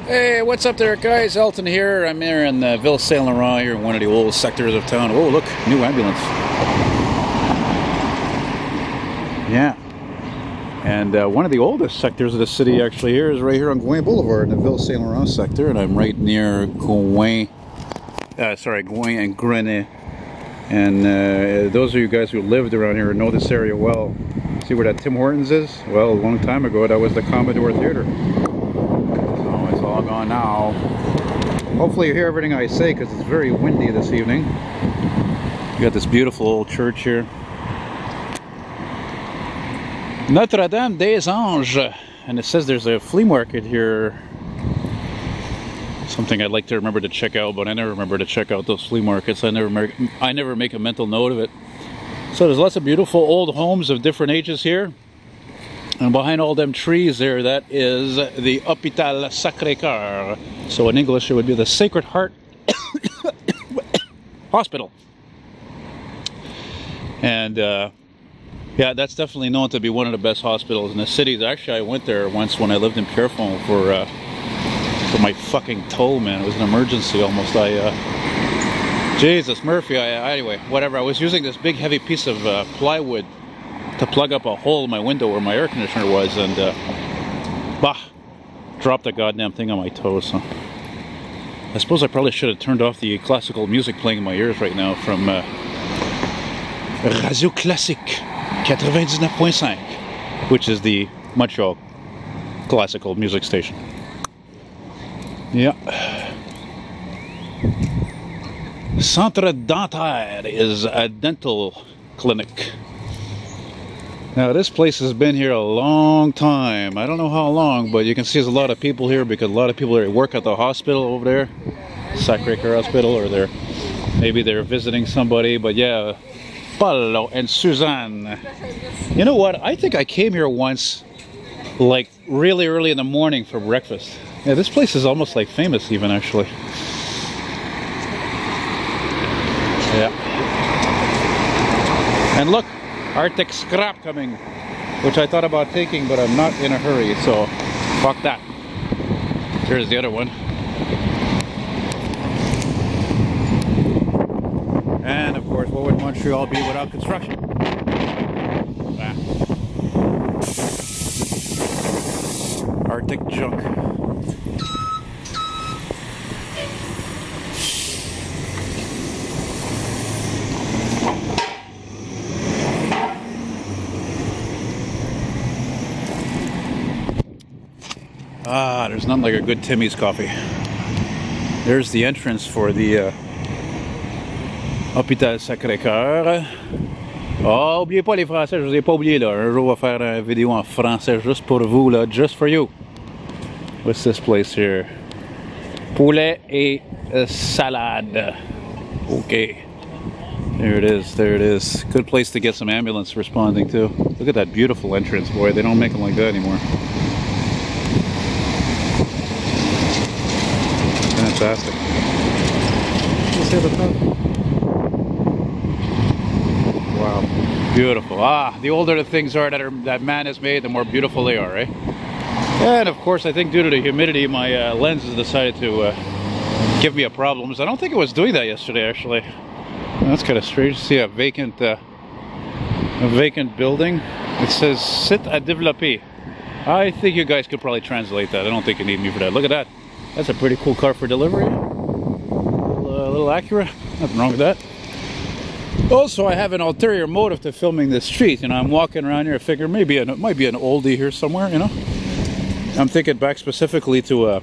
Hey, what's up there, guys? Elton here. I'm here in Ville Saint-Laurent, here in one of the old sectors of town. Oh, look, new ambulance. Yeah. And one of the oldest sectors of the city, actually, here is right here on Gouin Boulevard in the Ville Saint-Laurent sector, and I'm right near Gouin. Gouin and Grenet. And those of you guys who lived around here know this area well. See where that Tim Hortons is? Well, a long time ago, that was the Commodore Theater. So it's all gone now. Hopefully you hear everything I say, because it's very windy this evening. You got this beautiful old church here. Notre Dame des Anges. And it says there's a flea market here. Something I'd like to remember to check out, but I never remember to check out those flea markets. I never make a mental note of it. So there's lots of beautiful old homes of different ages here. And behind all them trees there, that is the Hôpital Sacré-Cœur. So in English it would be the Sacred Heart Hospital. And yeah, that's definitely known to be one of the best hospitals in the city. Actually, I went there once when I lived in Pierrefonds for my fucking toe, man. It was an emergency almost. Jesus, Murphy, anyway, whatever. I was using this big heavy piece of plywood to plug up a hole in my window where my air conditioner was, and dropped the goddamn thing on my toe. So I suppose I probably should have turned off the classical music playing in my ears right now from Radio Classique 99.5, which is the Montreal classical music station. Yeah. Centre Dentaire is a dental clinic. Now this place has been here a long time. I don't know how long, but you can see there's a lot of people here because a lot of people work at the hospital over there, Sacré-Cœur Hospital, or maybe they're visiting somebody. But yeah, Paulo and Suzanne. You know what? I think I came here once, like really early in the morning for breakfast. Yeah, this place is almost like famous even, actually. Yeah. And look, Arctic scrap coming, which I thought about taking, but I'm not in a hurry, so fuck that. Here's the other one. And of course, what would Montreal be without construction? Arctic junk. Ah, there's nothing like a good Timmy's coffee. There's the entrance for the Hôpital Sacré-Cœur. Oh, oubliez pas les Français, je vous ai pas oublié là. Un jour on va faire une vidéo en français juste pour vous là, just for you. What's this place here? Poulet et salade. Okay. There it is, there it is. Good place to get some ambulance responding to. Look at that beautiful entrance, boy. They don't make them like that anymore. Fantastic. Let's see the front. Wow, beautiful. Ah, the older the things are that man has made, the more beautiful they are, right? And of course, I think due to the humidity, my lens has decided to give me a problem. I don't think it was doing that yesterday, actually. That's kind of strange to see a vacant building. It says "Site à développer." I think you guys could probably translate that. I don't think you need me for that. Look at that. That's a pretty cool car for delivery. A little Acura. Nothing wrong with that. Also, I have an ulterior motive to filming this street. You know, I'm walking around here. I figure maybe it might be an oldie here somewhere. You know, I'm thinking back specifically to a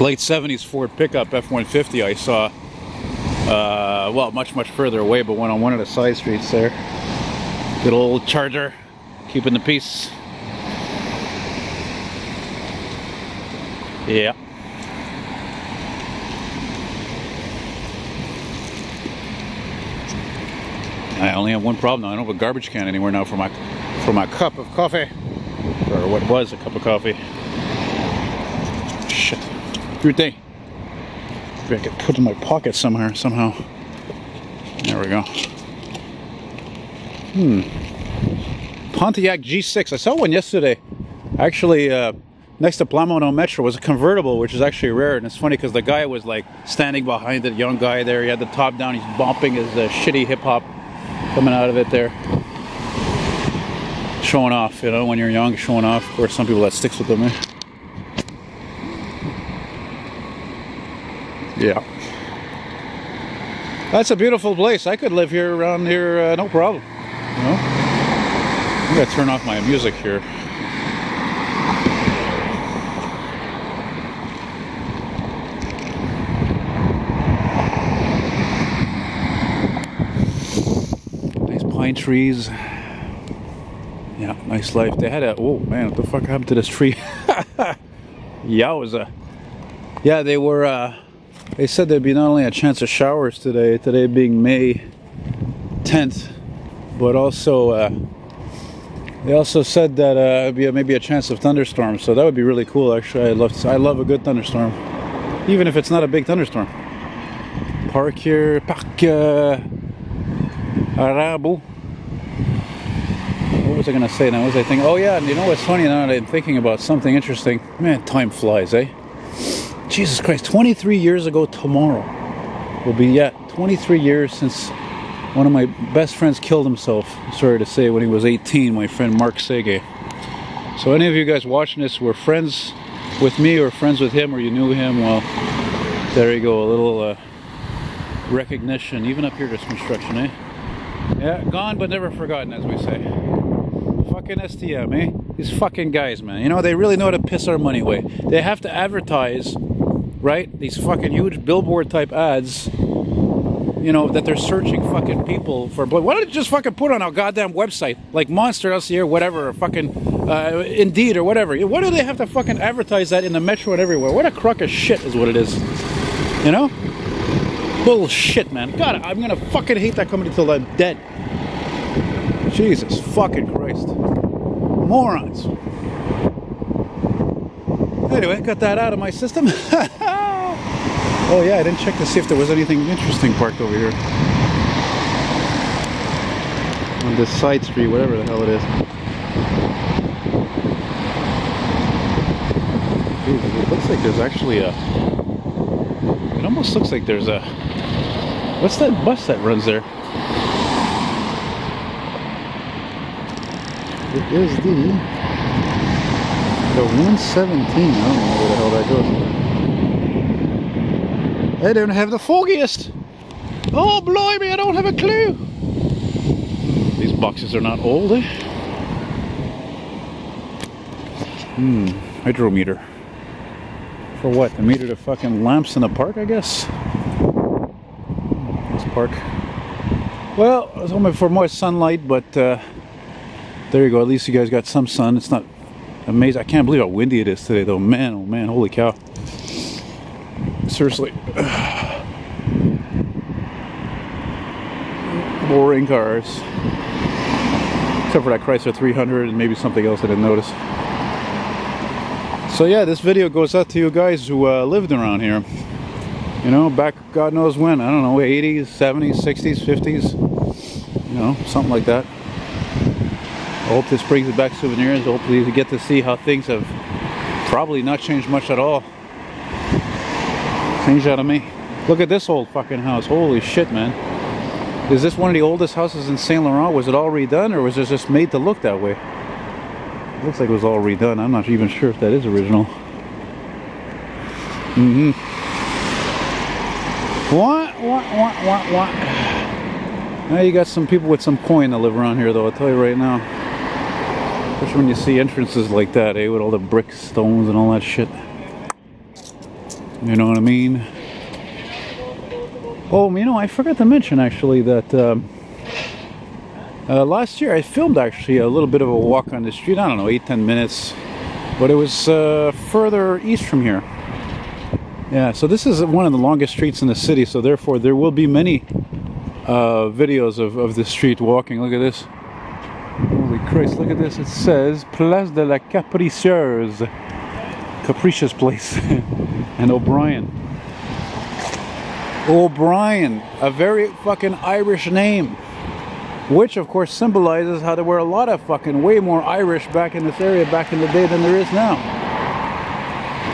late '70s Ford pickup F-150 I saw. Well, much further away, but went on one of the side streets there. Good old Charger, keeping the peace. Yeah. I only have one problem now. I don't have a garbage can anywhere now for my cup of coffee, or what was a cup of coffee. Shit. Putain. Maybe I could put it in my pocket somehow. There we go. Pontiac G6. I saw one yesterday. Actually, next to Blvd Metro was a convertible, which is actually rare. And it's funny because the guy was like standing behind it, young guy there. He had the top down. He's bumping his shitty hip hop coming out of it there, showing off. You know, when you're young, showing off. Of course, some people that sticks with them. Eh? Yeah, that's a beautiful place. I could live here around here, no problem. You know, I'm gonna turn off my music here. Pine trees. Yeah, nice life. They had a, oh man, what the fuck happened to this tree? Yowza. Yeah, they were, they said there'd be not only a chance of showers today being May 10th, but also, they also said that it'd be maybe a chance of thunderstorms, so that would be really cool actually. I love a good thunderstorm, even if it's not a big thunderstorm. Park here, Arabo. What was I gonna say now? What was I thinking? Oh yeah, and you know what's funny now that I'm thinking about something interesting? Man, time flies, eh? Jesus Christ, 23 years ago tomorrow will be, yeah, 23 years since one of my best friends killed himself. Sorry to say, when he was 18, my friend Mark Sege. So any of you guys watching this were friends with me or friends with him or you knew him, well, there you go, a little recognition. Even up here there's construction, eh? Yeah, gone but never forgotten, as we say. Fucking STM, eh? These fucking guys, man. You know, they really know how to piss our money away. They have to advertise, right? These fucking huge billboard type ads, you know, that they're searching fucking people for blood. Why don't you just fucking put on our goddamn website, like Monster LC or whatever, or fucking Indeed or whatever? Why do they have to fucking advertise that in the metro and everywhere? What a crock of shit is what it is. You know? Bullshit, man. God, I'm gonna fucking hate that company till I'm dead. Jesus fucking Christ. Morons. Anyway, got that out of my system. Oh yeah, I didn't check to see if there was anything interesting parked over here. On this side street, whatever the hell it is. Jesus, it looks like there's actually a... It almost looks like there's a... What's that bus that runs there? It is the 117. I don't know where the hell that goes. I don't have the foggiest. Oh, blimey, I don't have a clue. These boxes are not old, eh? Hydrometer. For what? To meter the fucking lamps in the park, I guess? Park. Well, I was hoping for more sunlight, but there you go. At least you guys got some sun. It's not amazing. I can't believe how windy it is today, though. Man, oh man, holy cow. Seriously. Boring cars. Except for that Chrysler 300 and maybe something else I didn't notice. So yeah, this video goes out to you guys who lived around here. You know, back God knows when. I don't know, 80s, 70s, 60s, 50s. You know, something like that. I hope this brings back souvenirs. Hopefully you get to see how things have probably not changed much at all. Changed out of me. Look at this old fucking house. Holy shit, man. Is this one of the oldest houses in Saint-Laurent? Was it all redone or was it just made to look that way? It looks like it was all redone. I'm not even sure if that is original. What? Now you got some people with some coin that live around here, though, I'll tell you right now. Especially when you see entrances like that, eh, with all the brick stones and all that shit. You know what I mean? Oh, you know, I forgot to mention, actually, that last year I filmed, actually, a little bit of a walk on the street. I don't know, 8-10 minutes. But it was further east from here. Yeah, so this is one of the longest streets in the city, so therefore there will be many videos of the street walking. Look at this. Holy Christ, look at this. It says Place de la Capricieuse. Capricious Place. And O'Brien. O'Brien, a very fucking Irish name. Which of course symbolizes how there were a lot of fucking way more Irish back in this area back in the day than there is now.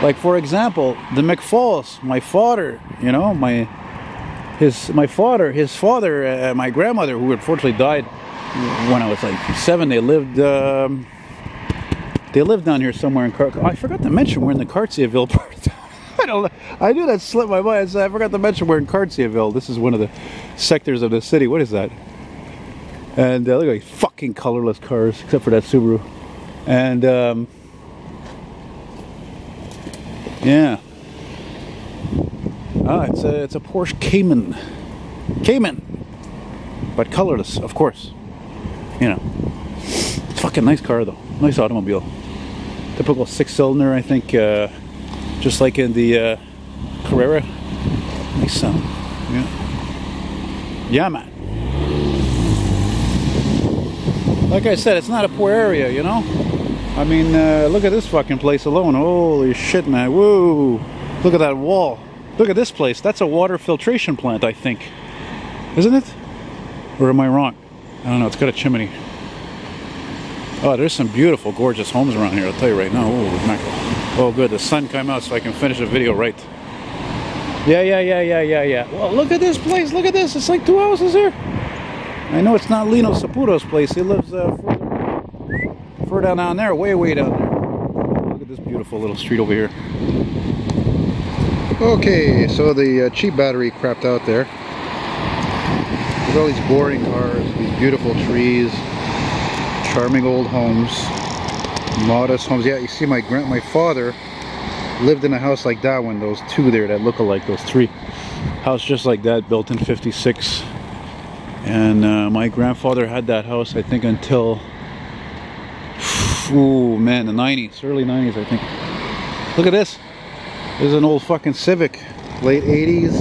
Like for example, the McFalls, my father, you know, my grandmother, who unfortunately died when I was like 7. They lived down here somewhere in Cartierville. I forgot to mention we're in the Cartierville part. I knew that slipped my mind. So I forgot to mention we're in Cartierville. This is one of the sectors of the city. What is that? And look at these fucking colorless cars, except for that Subaru. And yeah. Ah, it's a Porsche Cayman, but colorless, of course. You know, it's a fucking nice car though. Nice automobile. Typical 6-cylinder, I think. Just like in the Carrera. Nice sound. Yeah. Yeah, man. Like I said, it's not a poor area, you know. I mean, look at this fucking place alone. Holy shit, man. Whoa. Look at that wall. Look at this place. That's a water filtration plant, I think. Isn't it? Or am I wrong? I don't know. It's got a chimney. Oh, there's some beautiful, gorgeous homes around here. I'll tell you right now. Oh, mackerel. Oh, good. The sun came out so I can finish the video right. Yeah. Well, look at this place. Look at this. It's like 2 houses here. I know it's not Lino Saputo's place. He lives further down there. Way down there. Look at this beautiful little street over here. Okay, so the cheap battery crapped out there. There's all these boring cars, these beautiful trees, charming old homes, modest homes. Yeah, you see my father lived in a house like that one, those two there that look alike, those three. House just like that, built in '56. And my grandfather had that house, I think, until, oh man, the 90s, early 90s, I think. Look at this. There's an old fucking Civic, late 80s. I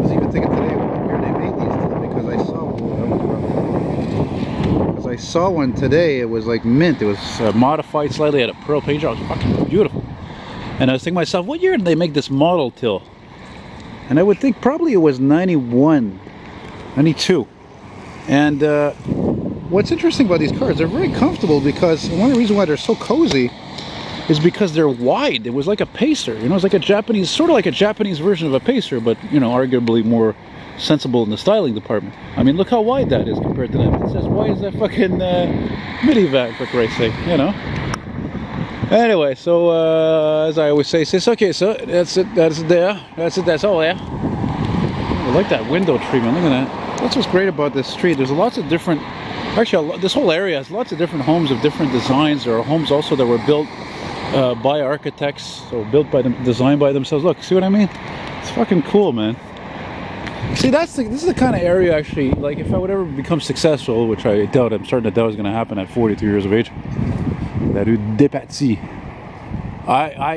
was even thinking today what year they made these because I saw one today. It was like mint. It was modified slightly, had a pearl paint job. It was fucking beautiful. And I was thinking to myself, what year did they make this model till? And I would think probably it was 91, 92. And what's interesting about these cars, they're very comfortable because one of the reasons why they're so cozy is because they're wide. It was like a Pacer, you know, it's like a Japanese, sort of like a Japanese version of a Pacer, but, you know, arguably more sensible in the styling department. I mean, look how wide that is compared to that. It says, why is that fucking minivan, for Christ's sake, you know? Anyway, so, as I always say, okay, so that's it, that's all there. I like that window treatment, look at that. That's what's great about this street. There's lots of different, actually, this whole area has lots of different homes of different designs. There are homes also that were built by architects, so built by them, designed by themselves. Look, see what I mean? It's fucking cool, man. See, this is the kind of area, actually, like if I would ever become successful, which I doubt, I'm starting to doubt is going to happen at 42 years of age. La rue des Patsy.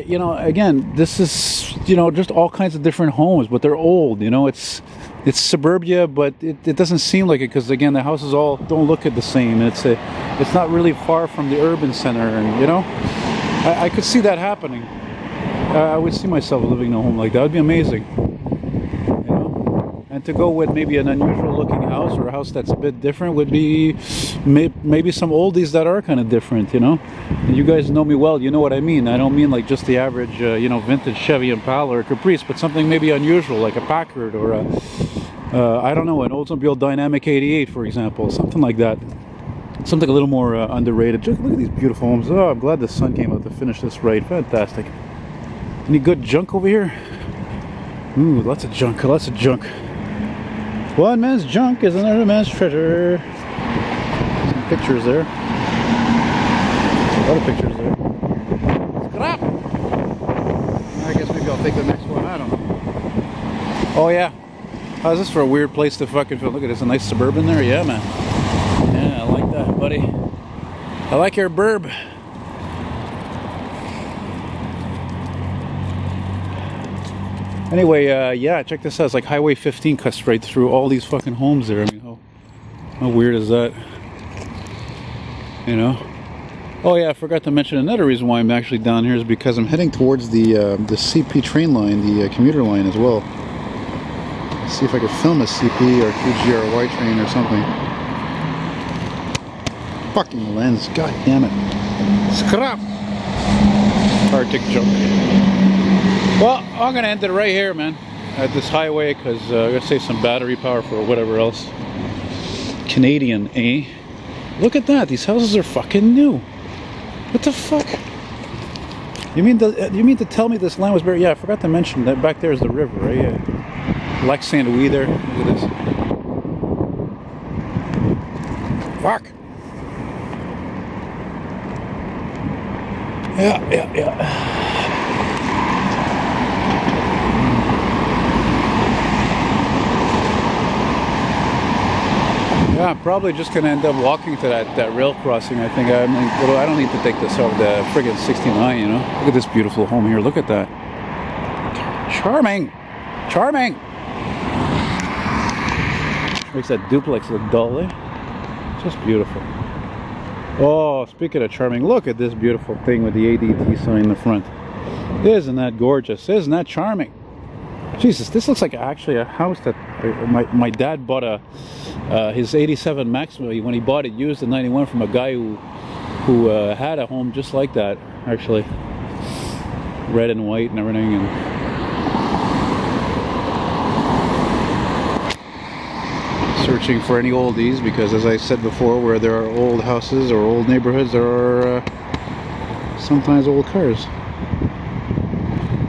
You know, again, this is, you know, just all kinds of different homes, but they're old, you know, it's suburbia, but it doesn't seem like it because, again, the houses all don't look at the same. It's not really far from the urban center, and, you know, I could see that happening. I would see myself living in a home like that. It would be amazing, you know. And to go with maybe an unusual looking house or a house that's a bit different would be maybe some oldies that are kind of different, you know. And you guys know me well, you know what I mean. I don't mean like just the average, you know, vintage Chevy Impala or Caprice, but something maybe unusual like a Packard or a, I don't know, an Oldsmobile Dynamic 88, for example, something like that. Something a little more underrated. Just look at these beautiful homes. Oh, I'm glad the sun came out to finish this ride. Fantastic. Any good junk over here? Ooh, lots of junk, lots of junk. One man's junk is another man's treasure. Some pictures there. A lot of pictures there. Scrap! I guess maybe I'll take the next one. I don't know. Oh, yeah. How's this for a weird place to fucking feel? Look at this, a nice Suburban there. Yeah, man. Yeah, I like that, buddy. I like your burb. Anyway, yeah, check this out. It's like Highway 15 cuts right through all these fucking homes there. I mean, how weird is that? You know? Oh yeah, I forgot to mention another reason why I'm actually down here is because I'm heading towards the CP train line, the commuter line as well. Let's see if I could film a CP or QGRY train or something. Fucking lens, god damn it. Scrap! Arctic junk. Well, I'm gonna end it right here, man, at this highway, because I gotta save some battery power for whatever else. Canadian, eh? Look at that. These houses are fucking new. What the fuck? You mean to tell me this land was buried? Yeah, I forgot to mention that back there is the river, right? Yeah. Lac Saint Louis there. Look at this. Fuck. Yeah. Yeah, I'm probably just gonna end up walking to that rail crossing. I think I don't need to take this over the friggin' 69. You know, look at this beautiful home here. Look at that, charming. Makes that duplex look dull, eh? Just beautiful. Oh, speaking of charming, look at this beautiful thing with the ADT sign in the front. Isn't that gorgeous? Isn't that charming? Jesus, this looks like actually a house that my dad bought his 87 Maxima when he bought it used in 91 from a guy who had a home just like that, actually, red and white and everything. And searching for any oldies, because as I said before, where there are old houses or old neighborhoods, there are sometimes old cars.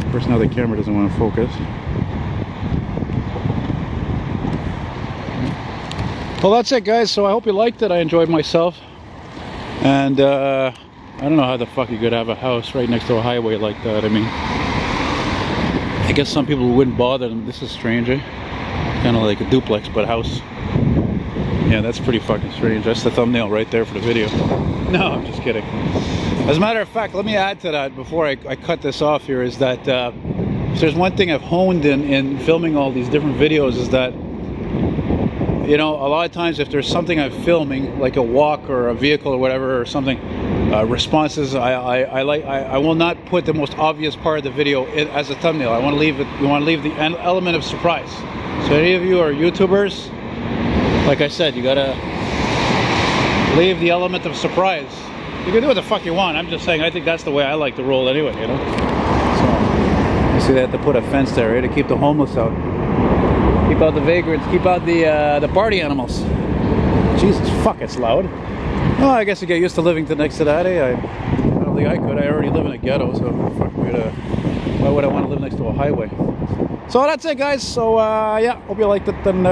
Of course, now the camera doesn't want to focus. Well, that's it, guys. So I hope you liked it. I enjoyed myself. And I don't know how the fuck you could have a house right next to a highway like that. I mean, I guess some people wouldn't bother them. This is strange, eh? Kind of like a duplex, but a house. Yeah, that's pretty fucking strange. That's the thumbnail right there for the video. No, I'm just kidding. As a matter of fact, let me add to that before I cut this off here, is that if there's one thing I've honed in filming all these different videos, is that, you know, a lot of times if there's something I'm filming, like a walk or a vehicle or whatever or something, responses, I will not put the most obvious part of the video as a thumbnail. I want to leave it. You want to leave the element of surprise. So any of you are YouTubers, like I said, you gotta leave the element of surprise. You can do what the fuck you want. I'm just saying, I think that's the way I like to roll anyway, you know. So you see, they have to put a fence there, right, to keep the homeless out. Keep out the vagrants, keep out the party animals. Jesus, fuck, it's loud. Oh, I guess you get used to living next to that, eh? I don't think I could. I already live in a ghetto, so fuck, why would I want to live next to a highway? So that's it, guys. So yeah, hope you liked it, and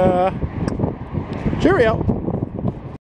cheerio.